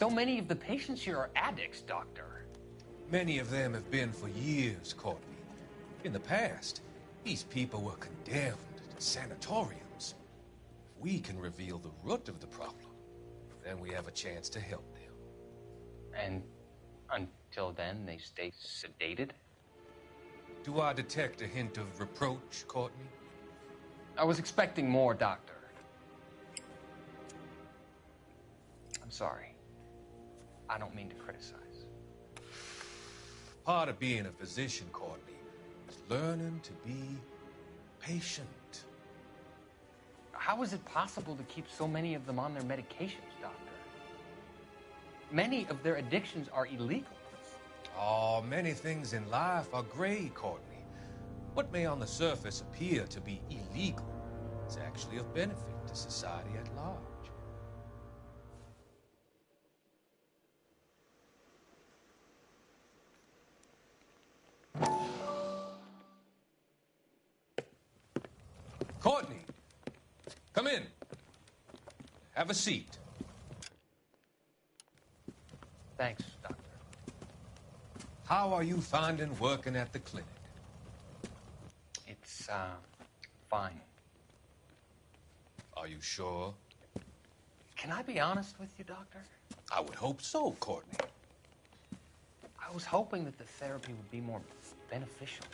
So many of the patients here are addicts, Doctor. Many of them have been for years, Courtney. In the past, these people were condemned to sanatoriums. If we can reveal the root of the problem, then we have a chance to help them. And until then, they stay sedated? Do I detect a hint of reproach, Courtney? I was expecting more, Doctor. I'm sorry. I don't mean to criticize. Part of being a physician, Courtney, is learning to be patient. How is it possible to keep so many of them on their medications, Doctor? Many of their addictions are illegal. Oh, many things in life are gray, Courtney. What may on the surface appear to be illegal is actually of benefit to society at large. Courtney, come in. Have a seat. Thanks, Doctor. How are you finding working at the clinic? It's, fine. Are you sure? Can I be honest with you, Doctor? I would hope so, Courtney. I was hoping that the therapy would be more beneficial.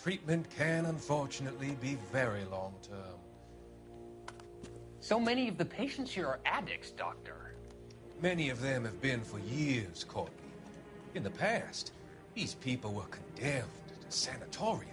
Treatment can, unfortunately, be very long-term. So many of the patients here are addicts, Doctor. Many of them have been for years, Courtney. In the past, these people were condemned to sanatoriums.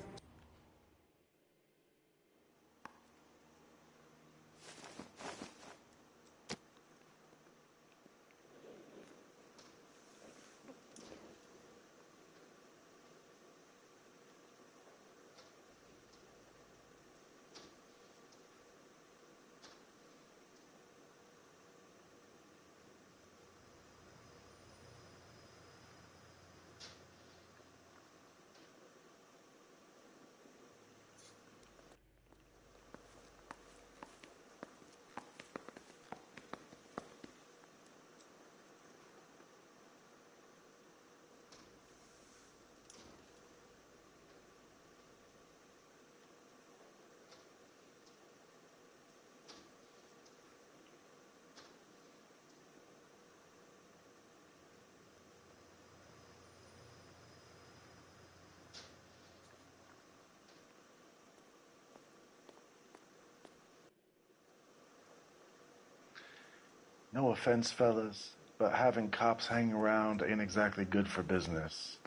No offense, fellas, but having cops hanging around ain't exactly good for business.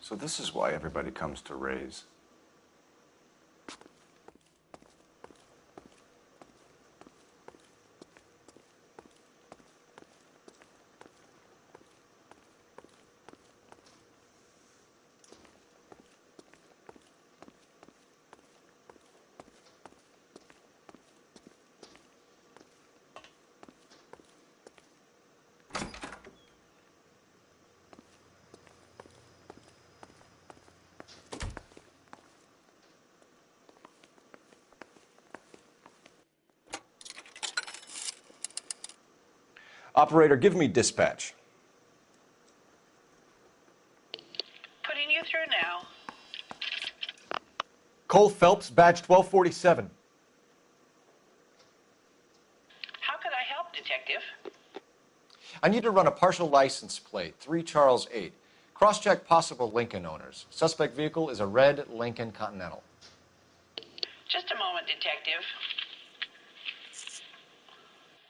So this is why everybody comes to Ray's. Operator, give me dispatch. Putting you through now. Cole Phelps, badge 1247. How could I help, Detective? I need to run a partial license plate, 3 Charles 8. Cross-check possible Lincoln owners. Suspect vehicle is a red Lincoln Continental. Just a moment, Detective.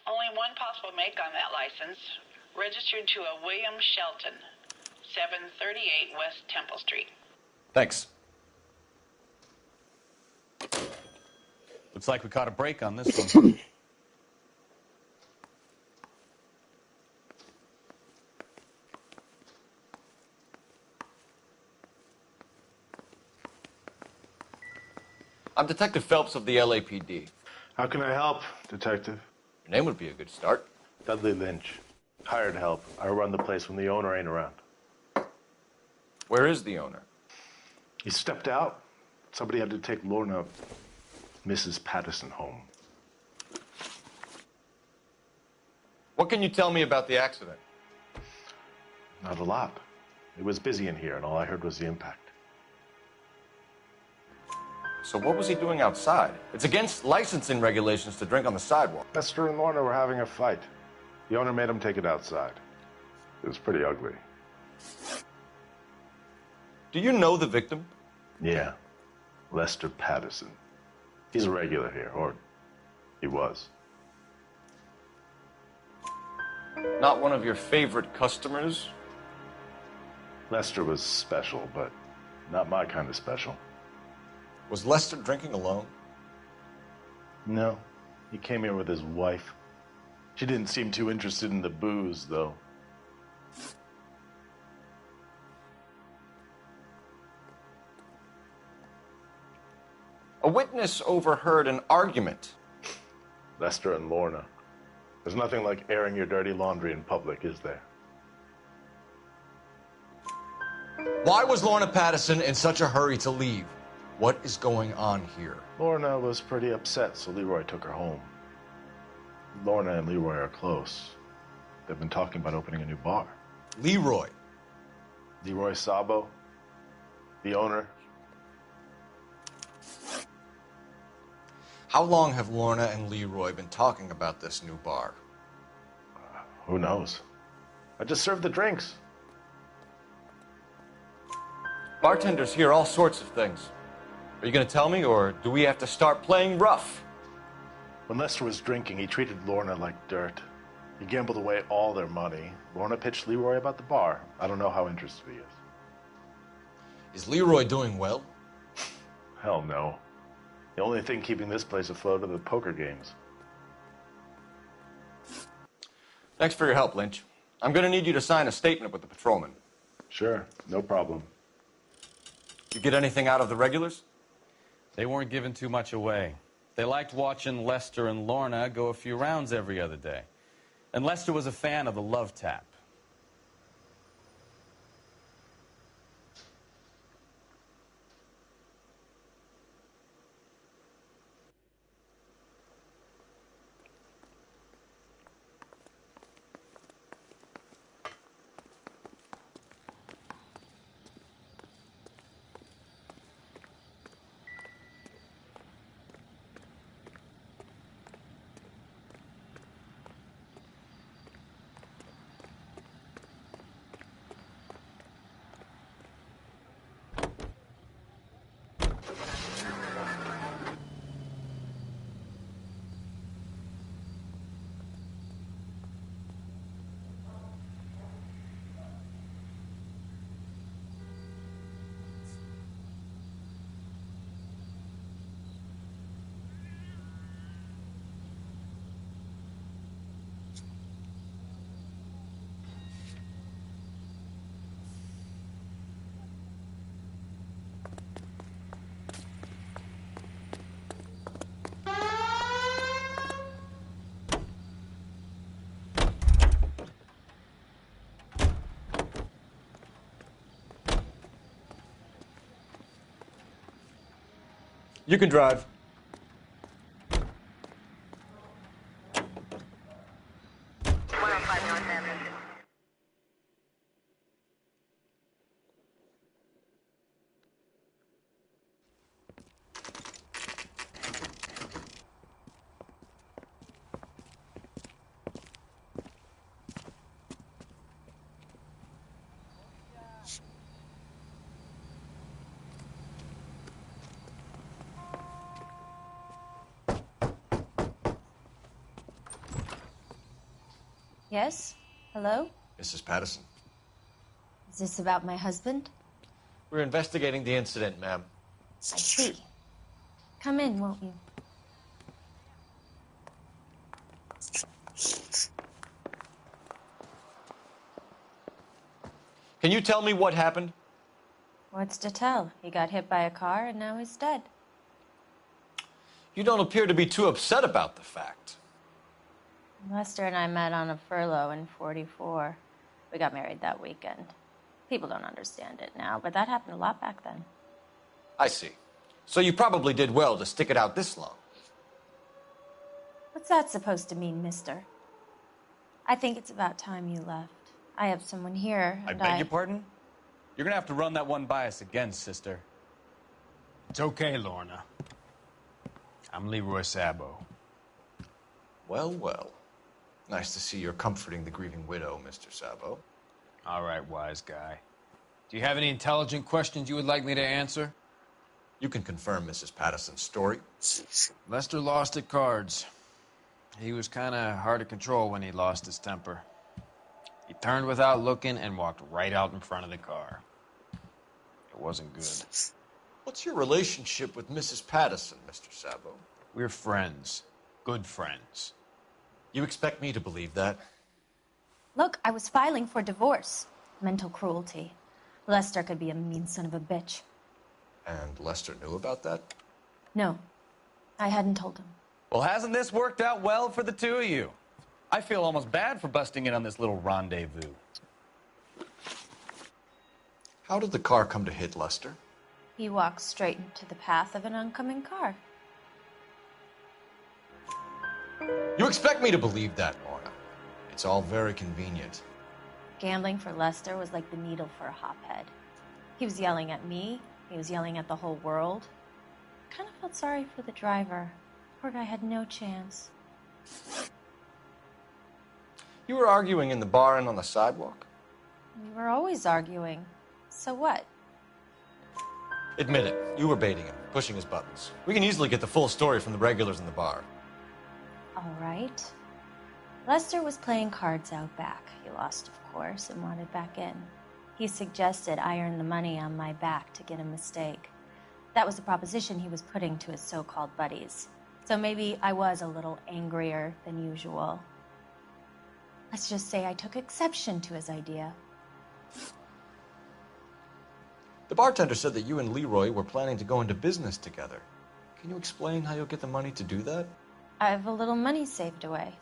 Only one possible make on that license. Registered to a William Shelton, 738 West Temple Street. Thanks. Looks like we caught a break on this one. I'm Detective Phelps of the LAPD. How can I help, Detective? Your name would be a good start. Dudley Lynch. Hired help. I run the place when the owner ain't around. Where is the owner? He stepped out. Somebody had to take Lorna, Mrs. Patterson, home. What can you tell me about the accident? Not a lot. It was busy in here, and all I heard was the impact. So what was he doing outside? It's against licensing regulations to drink on the sidewalk. Lester and Lorna were having a fight. The owner made him take it outside. It was pretty ugly. Do you know the victim? Yeah. Lester Patterson. He's a regular here, or he was. Not one of your favorite customers? Lester was special, but not my kind of special. Was Lester drinking alone? No. He came here with his wife. She didn't seem too interested in the booze, though. A witness overheard an argument. Lester and Lorna. There's nothing like airing your dirty laundry in public, is there? Why was Lorna Patterson in such a hurry to leave? What is going on here? Lorna was pretty upset, so Leroy took her home. Lorna and Leroy are close. They've been talking about opening a new bar. Leroy. Leroy Sabo, the owner. How long have Lorna and Leroy been talking about this new bar? Who knows? I just served the drinks. Bartenders hear all sorts of things. Are you going to tell me, or do we have to start playing rough? When Lester was drinking, he treated Lorna like dirt. He gambled away all their money. Lorna pitched Leroy about the bar. I don't know how interested he is. Is Leroy doing well? Hell no. The only thing keeping this place afloat are the poker games. Thanks for your help, Lynch. I'm going to need you to sign a statement with the patrolman. Sure, no problem. You get anything out of the regulars? They weren't giving too much away. They liked watching Lester and Lorna go a few rounds every other day. And Lester was a fan of the love tap. You can drive. Yes? Hello? Mrs. Patterson. Is this about my husband? We're investigating the incident, ma'am. I see. Come in, won't you? Can you tell me what happened? What's to tell? He got hit by a car and now he's dead. You don't appear to be too upset about the fact. Lester and I met on a furlough in '44. We got married that weekend. People don't understand it now, but that happened a lot back then. I see. So you probably did well to stick it out this long. What's that supposed to mean, mister? I think it's about time you left. I have someone here, I and beg your pardon? You're gonna have to run that one by us again, sister. It's okay, Lorna. I'm Leroy Sabo. Well, well. Nice to see you're comforting the grieving widow, Mr. Sabo. All right, wise guy. Do you have any intelligent questions you would like me to answer? You can confirm Mrs. Patterson's story. Lester lost at cards. He was kind of hard to control when he lost his temper. He turned without looking and walked right out in front of the car. It wasn't good. What's your relationship with Mrs. Patterson, Mr. Sabo? We're friends. Good friends. You expect me to believe that? Look, I was filing for divorce. Mental cruelty. Lester could be a mean son of a bitch. And Lester knew about that? No, I hadn't told him. Well, hasn't this worked out well for the two of you? I feel almost bad for busting in on this little rendezvous. How did the car come to hit Lester? He walked straight into the path of an oncoming car. You expect me to believe that, Lorna? It's all very convenient. Gambling for Lester was like the needle for a hophead. He was yelling at me. He was yelling at the whole world. I kind of felt sorry for the driver. Poor guy had no chance. You were arguing in the bar and on the sidewalk? We were always arguing. So what? Admit it. You were baiting him, pushing his buttons. We can easily get the full story from the regulars in the bar. All right. Lester was playing cards out back. He lost, of course, and wanted back in. He suggested I earn the money on my back to get a mistake. That was the proposition he was putting to his so-called buddies. So maybe I was a little angrier than usual. Let's just say I took exception to his idea. The bartender said that you and Leroy were planning to go into business together. Can you explain how you'll get the money to do that? I have a little money saved away.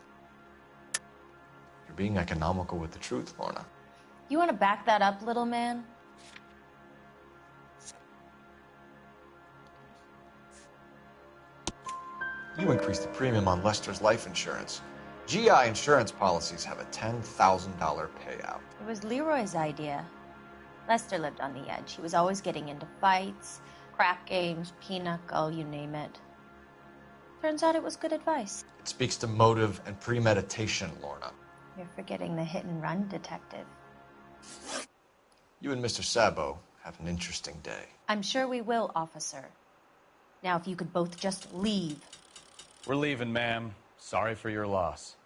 You're being economical with the truth, Lorna. You want to back that up, little man? You increased the premium on Lester's life insurance. GI insurance policies have a $10,000 payout. It was Leroy's idea. Lester lived on the edge. He was always getting into fights, crack games, pinochle, you name it. Turns out it was good advice. It speaks to motive and premeditation, Lorna. You're forgetting the hit-and-run detective. You and Mr. Sabo have an interesting day. I'm sure we will, officer. Now, if you could both just leave. We're leaving, ma'am. Sorry for your loss.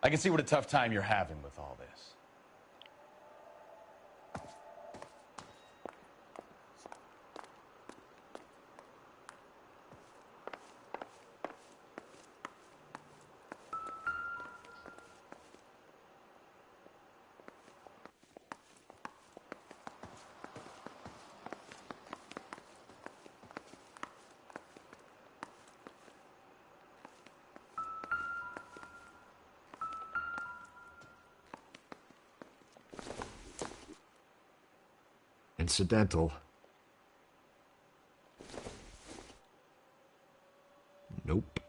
I can see what a tough time you're having with all this. Incidental. Nope.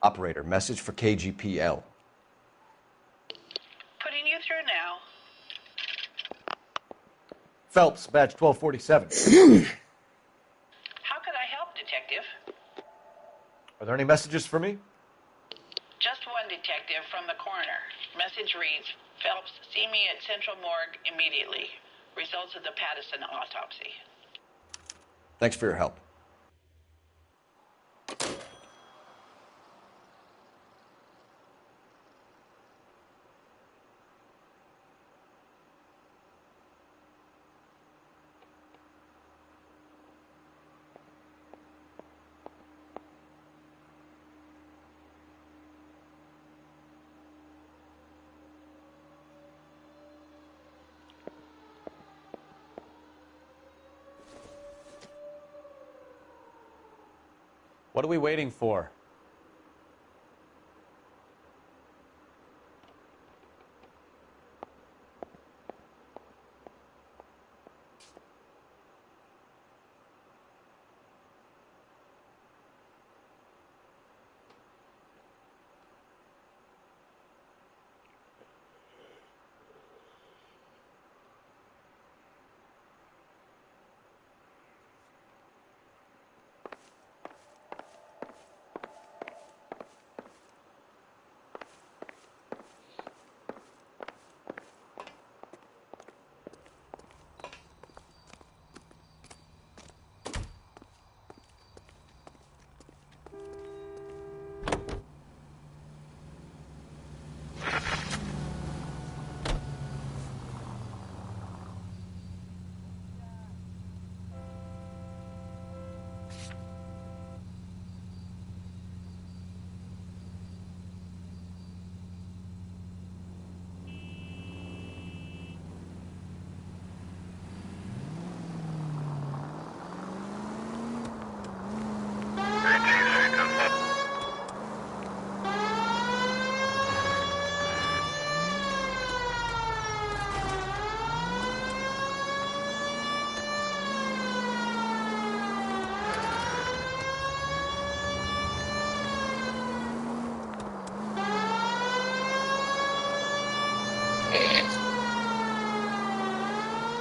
Operator, message for KGPL. Putting you through now. Phelps, badge 1247. How could I help, Detective? Are there any messages for me? Just one, Detective, from the coroner. Message reads, Phelps, see me at Central Morgue immediately. Results of the Pattison autopsy. Thanks for your help. What are we waiting for?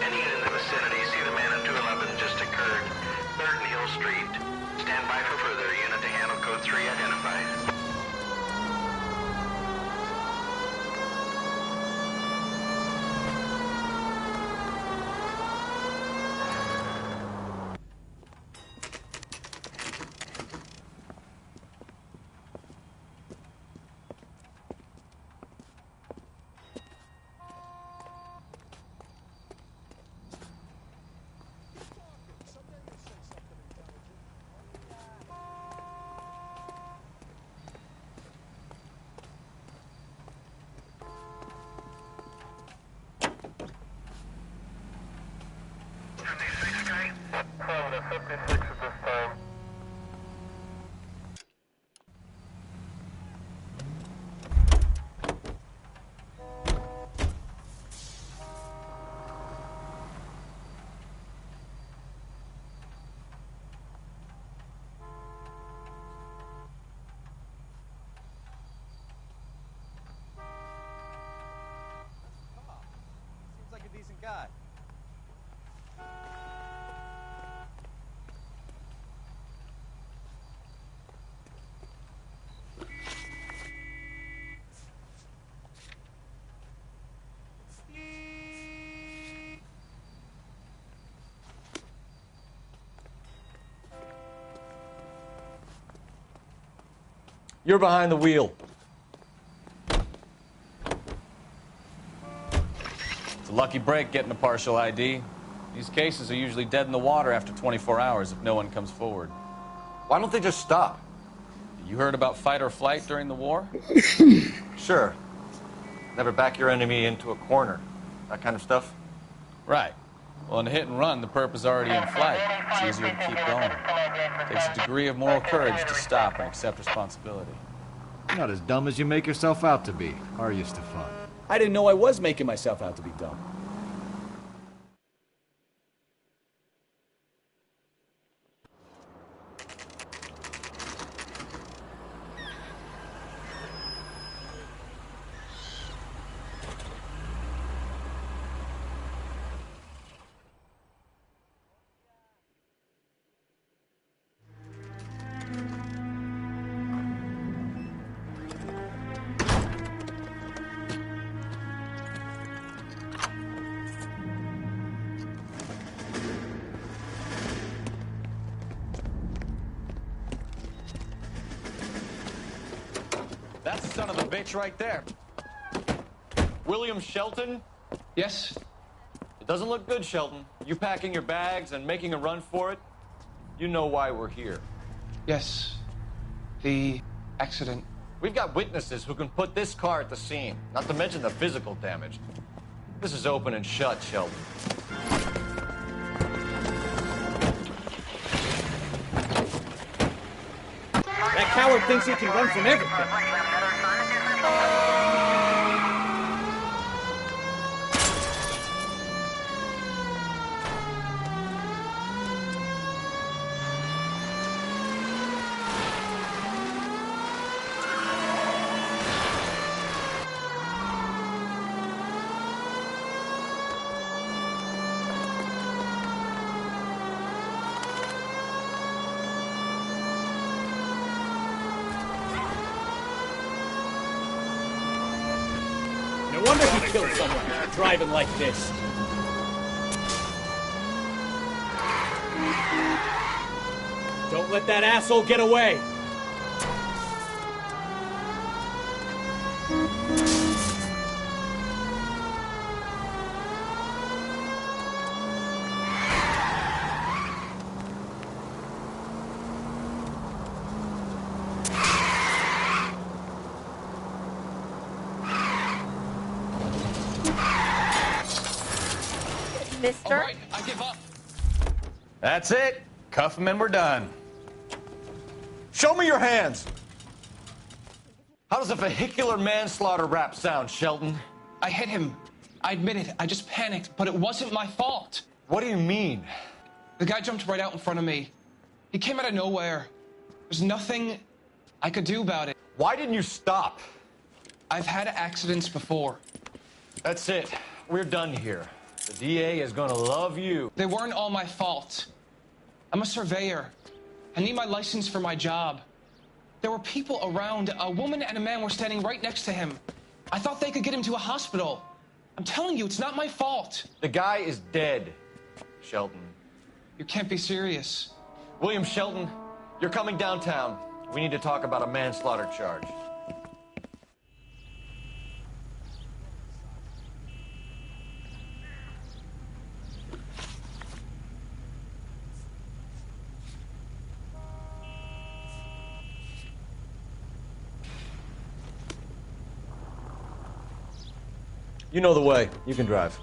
Any unit in the vicinity, see the man at 211 just occurred. 3rd and Hill Street. Stand by for further. Unit to handle code 3 identified. Seems like a decent guy. You're behind the wheel. It's a lucky break getting a partial ID. These cases are usually dead in the water after 24 hours if no one comes forward. Why don't they just stop? You heard about fight or flight during the war? Sure. Never back your enemy into a corner. That kind of stuff. Right. Well, in a hit and run, the perp is already in flight. It's easier to keep going. It takes a degree of moral courage to stop and accept responsibility. You're not as dumb as you make yourself out to be, are you, Stefan? I didn't know I was making myself out to be dumb. That's the son of a bitch right there. William Shelton? Yes? It doesn't look good, Shelton. You packing your bags and making a run for it? You know why we're here. Yes. The accident. We've got witnesses who can put this car at the scene, not to mention the physical damage. This is open and shut, Shelton. That coward thinks he can run from everything. No wonder he killed someone driving like this. Don't let that asshole get away. Mister? All right, I give up. That's it. Cuff him and we're done. Show me your hands! How does a vehicular manslaughter rap sound, Shelton? I hit him. I admit it. I just panicked, but it wasn't my fault. What do you mean? The guy jumped right out in front of me. He came out of nowhere. There's nothing I could do about it. Why didn't you stop? I've had accidents before. That's it. We're done here. The DA is gonna love you. They weren't all my fault. I'm a surveyor. I need my license for my job. There were people around. A woman and a man were standing right next to him. I thought they could get him to a hospital. I'm telling you, it's not my fault. The guy is dead, Shelton. You can't be serious. William Shelton, you're coming downtown. We need to talk about a manslaughter charge. You know the way. You can drive.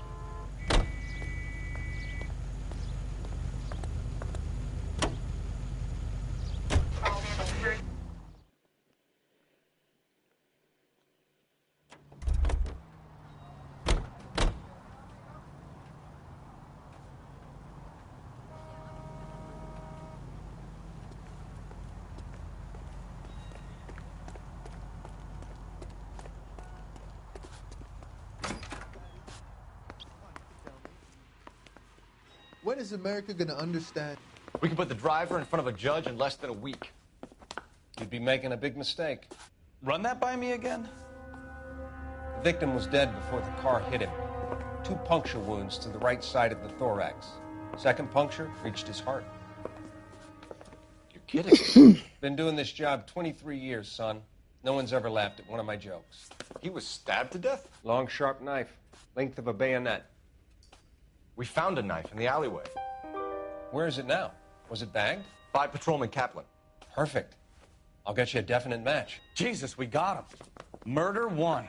When is America going to understand? We can put the driver in front of a judge in less than a week. You'd be making a big mistake. Run that by me again? The victim was dead before the car hit him. 2 puncture wounds to the right side of the thorax. Second puncture reached his heart. You're kidding. Been doing this job 23 years, son. No one's ever laughed at one of my jokes. He was stabbed to death? Long, sharp knife. Length of a bayonet. We found a knife in the alleyway. Where is it now? Was it bagged? By Patrolman Kaplan. Perfect. I'll get you a definite match. Jesus, we got him. Murder 1.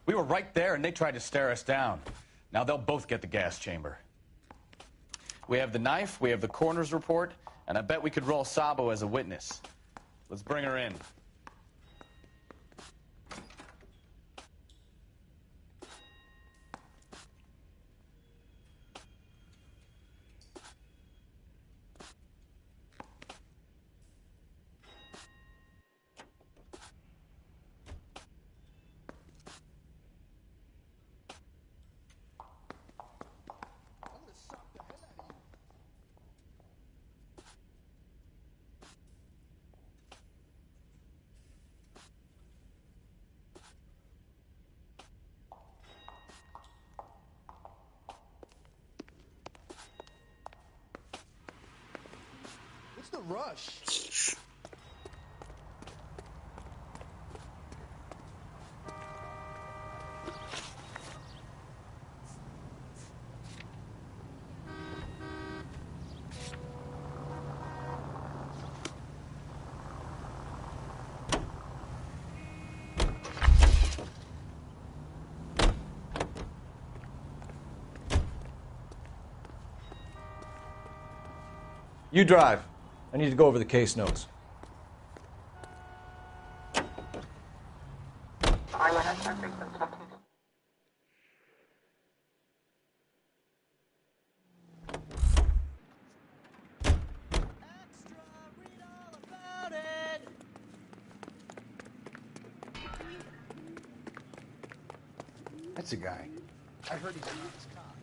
We were right there and they tried to stare us down. Now they'll both get the gas chamber. We have the knife, we have the coroner's report, and I bet we could roll Sabo as a witness. Let's bring her in. What's the rush? You drive. I need to go over the case notes. That's a guy. I heard he's an honest cop.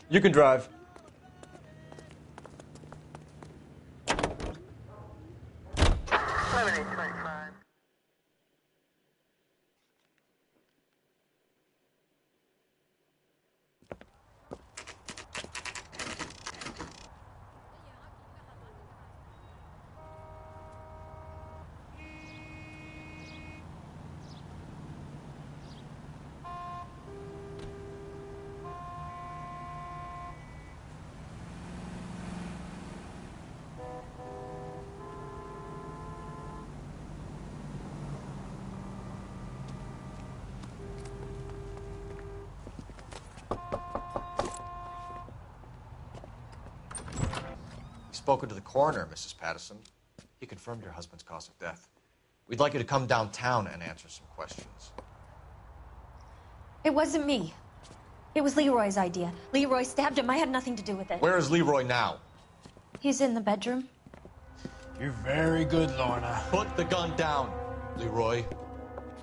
You can drive. Spoken to the coroner, Mrs. Patterson. He confirmed your husband's cause of death. We'd like you to come downtown and answer some questions. It wasn't me. It was Leroy's idea. Leroy stabbed him. I had nothing to do with it. Where is Leroy now? He's in the bedroom. You're very good, Lorna. Put the gun down, Leroy.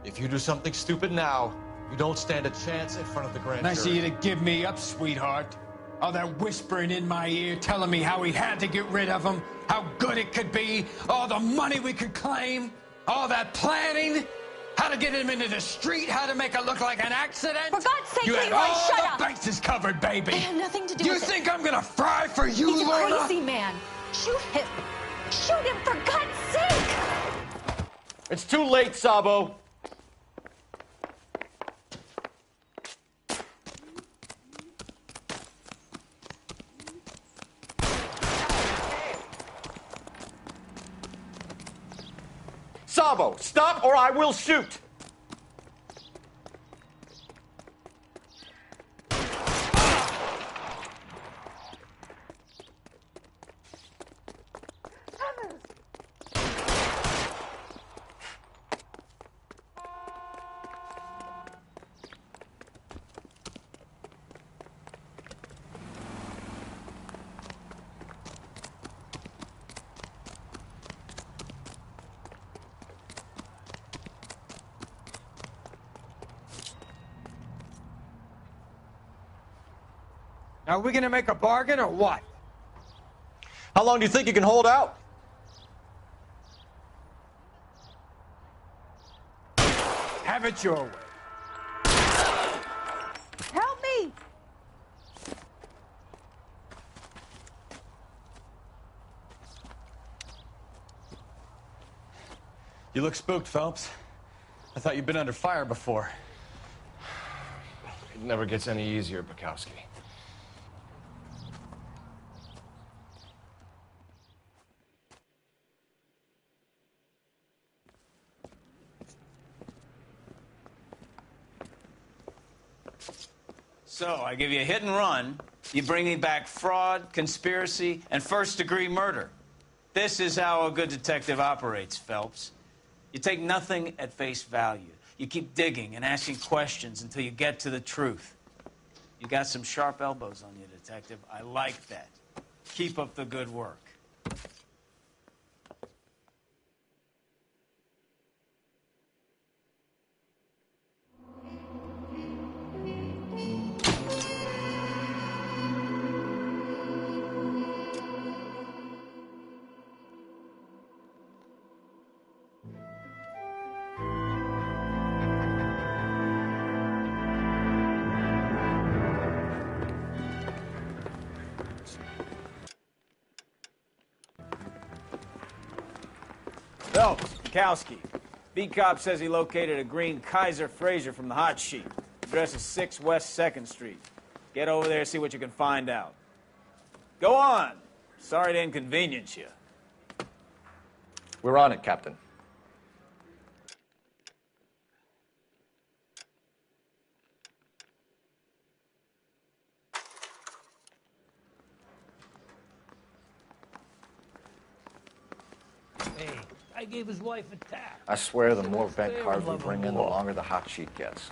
If you do something stupid now, you don't stand a chance in front of the grand Nice of jury. you to give me up, sweetheart. All that whispering in my ear, telling me how we had to get rid of him, how good it could be, all the money we could claim, all that planning, how to get him into the street, how to make it look like an accident. For God's sake, you had Leroy, all shut the up! bases covered, baby. I had nothing to do You with it. think I'm gonna fry for you, He's Lorna? a crazy man. Shoot him. Shoot him, for God's sake! It's too late, Sabo. Sabo, stop or I will shoot! Now, are we gonna make a bargain or what? How long do you think you can hold out? Have it your way. Help me! You look spooked, Phelps. I thought you'd been under fire before. It never gets any easier, Bukowski. So, I give you a hit and run. You bring me back fraud, conspiracy, and first-degree murder. This is how a good detective operates, Phelps. You take nothing at face value. You keep digging and asking questions until you get to the truth. You got some sharp elbows on you, detective. I like that. Keep up the good work. Phelps, Bukowski. Beat cop says he located a green Kaiser Fraser from the hot sheet. Address is 6 West 2nd Street. Get over there, see what you can find out. Go on. Sorry to inconvenience you. We're on it, Captain. Hey, I gave his wife a tap. I swear the more bent cards we bring in, the longer the hot sheet gets.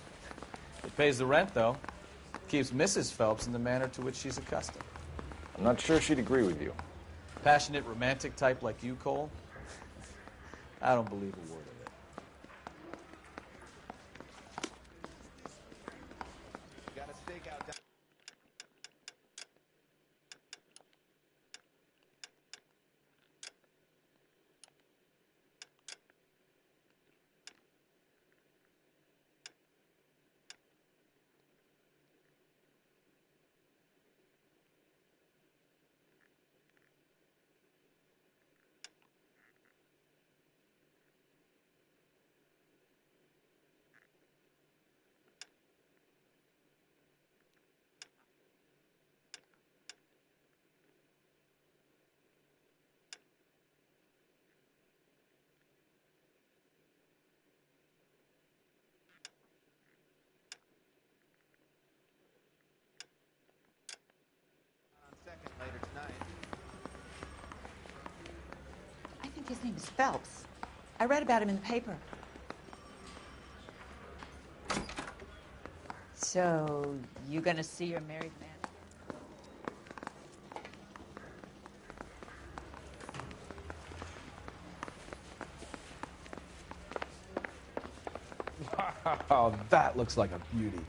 It pays the rent, though. Keeps Mrs. Phelps in the manner to which she's accustomed. I'm not sure she'd agree with you. Passionate, romantic type like you, Cole? I don't believe a word of it. Got a stakeout down. Later tonight. I think his name is Phelps. I read about him in the paper. So, you gonna see your married man? Oh, that looks like a beauty.